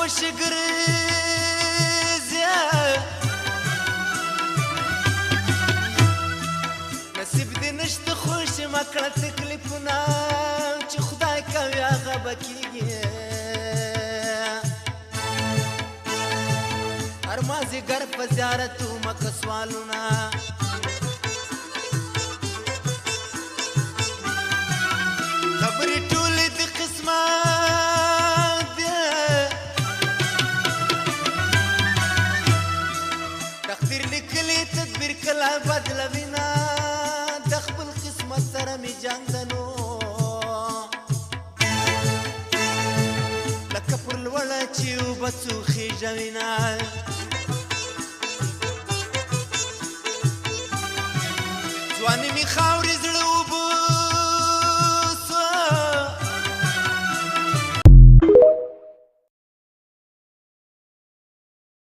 خوش ګرځیا نصیب دې نشته خوش ما کړه تکلیفونه چې خدای کوي هغه به کېږي هر مازدیګر په زیارت ومکه سوالونه خبرې ټولې د قسمت دي تقدیر لیکلی تدبیر کله بدلوینه د خپل قسمت سره مې جنګ ده نو لکه پر لوړه چې اوبه څو خېژوینه ځواني مې خاورې زړه